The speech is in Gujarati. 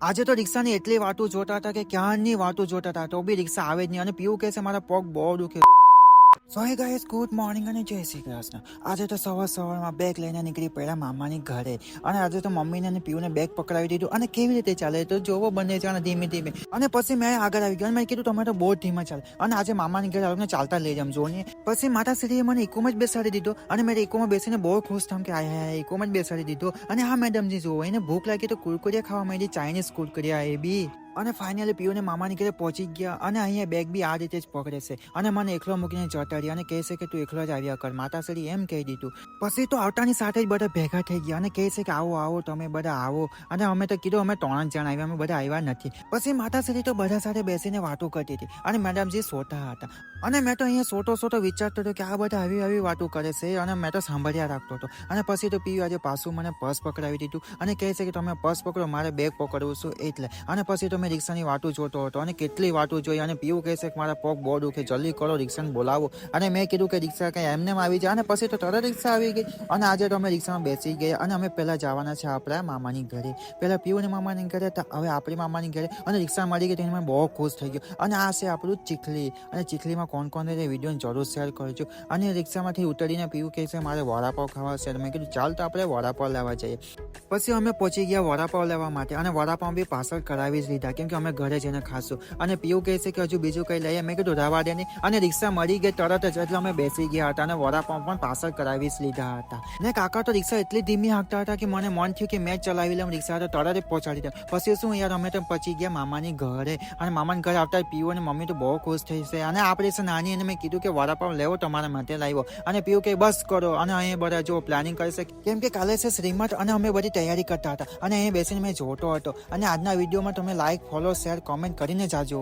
આજે તો રિક્ષાની એટલી વાતો જોતા હતા કે ક્યારની વાતો જોતા હતા તો બી રિક્ષા આવે જ નહીં. અને પીવું કહે છે મારા પગ બહુ દુખે. સો હે ગાઈસ, ગુડ મોર્નિંગ અને જય શ્રી કૃષ્ણ. આજે તો સવારમાં બેગ લઈને નીકળી પડ્યા મામાની ઘરે. અને આજે તો મમ્મીને અને પીયુને બેગ પકડાવી દીધું. અને કેવી રીતે ચાલે તો જોવો બંને જણા ધીમે ધીમે. અને પછી મેં આગળ આવી ગયો અને મેં કીધું તમે તો બહુ ધીમે ચાલે. અને આજે મામાની ઘરે આવીને ચાલતા લઈ જામ જોને. પછી માતાશ્રીએ મને ઇકોમાં જ બેસાડી દીધો. અને મેં ઇકોમાં બેસીને બહુ ખુશ થમ કે આય હાય ઇકોમાં જ બેસાડી દીધો. અને હા મેડમજી જુઓ, એને ભૂખ લાગી તો કુરકુરિયા ખાવા માંડી, ચાઇનીઝ કુરકુરિયા એ બી. અને ફાઇનલી પીયુને મામાની ઘરે પહોંચી ગયા. અને અહીંયા બેગ બી આ રીતે જ પકડે છે. અને મને એકલો મૂકીને જતા રહ્યા અને કહે છે કે તું એકલો જ આવ્યા કર. માતાશ્રી એમ કહી દીધું. પછી તો આવતાની સાથે જ બધા ભેગા થઈ ગયા અને કહે છે કે આવો આવો તમે બધા આવો. અને અમે તો કીધું અમે 3 જણ આવ્યા, અમે બધા આવ્યા નથી. પછી માતાશ્રી તો બધા સાથે બેસીને વાતો કરતી હતી અને મેડમજી સોતા હતા. અને મેં તો અહીંયા સોતો વિચારતો હતો કે આ બધા આવી વાતો કરે છે. અને મેં તો સાંભળ્યા રાખતો હતો. અને પછી તો પીયુ આજે પાછું મને પર્સ પકડાવી દીધું અને કહે છે કે તમે પર્સ પકડો, મારે બેગ પકડવું છું એટલે. અને પછી તો મેં રિક્ષાની વાતો જોતો હતો અને કેટલી વાતો જોઈ. અને પીયુ કહે છે કે મારા પગ બહુ દુખે, જલ્દી કરો રિક્ષાને બોલાવો. અને મેં કીધું કે રિક્ષા કઈ એમને આવી જાય. અને પછી તો તરત રિક્ષા આવી ગઈ. અને આજે તો અમે રિક્ષામાં બેસી ગયા અને અમે પહેલા જવાના છે આપણા મામાની ઘરે. પહેલા પીયુની મામાની ઘરે હતા, હવે આપણી મામાની ઘરે. અને રિક્ષા મળી ગઈ તો બહુ ખુશ થઈ ગયો. અને આ છે આપણું ચીખલી. અને ચીખલીમાં કોણ કોણ રહે વિડીયોને જરૂર શેર કરજો. અને રિક્ષામાંથી ઉતરીને પીયુ કહે છે મારે વડાપાવ ખાવા છે. મેં કીધું ચાલ તો આપણે વડાપાવ લેવા જઈએ. પછી અમે પહોંચી ગયા વડાપાવ લેવા માટે. અને વડાપાવ બી પાર્સલ કરાવી જ લીધા કેમ કે અમે ઘરે જઈને ખાશું. અને પીયુ કહે છે કે હજુ બીજું કંઈ લઈએ. મેં કીધું રવા દે નહીં. અને રિક્ષા મળી ગઈ તરત જ એટલે અમે બેસી ગયા હતા અને વડાપાવ પણ પાર્સલ કરાવી જ લીધા હતા. ને કાકા તો રિક્ષા એટલી ધીમી હાંકતા હતા કે મને મન થયું કે મેં જ ચલાવી લઉં રિક્ષા, તો તરત જ પહોંચાડી દે. પછી શું યાર અમે તો પહોંચી ગયા મામાની ઘરે. અને મામાની ઘરે આવતા પીયુ અને મમ્મી તો બહુ ખુશ થઈ છે. અને આપણે છે નાની અને મેં કીધું કે વડાપાવ લેવો તમારા માટે લાવ્યો. અને પીયુ કે બસ કરો. અને અહીંયા બધા જો પ્લાનિંગ કરે છે કેમ કે કાલે છે શ્રીમત અને અમે બધી તૈયારી કરતા હતા. અને અહીંયા બેસીને મેં જોતો હતો. અને આજના વિડીયોમાં તમે લાઈક, ફોલો, શેર, કોમેન્ટ કરીને જાજો.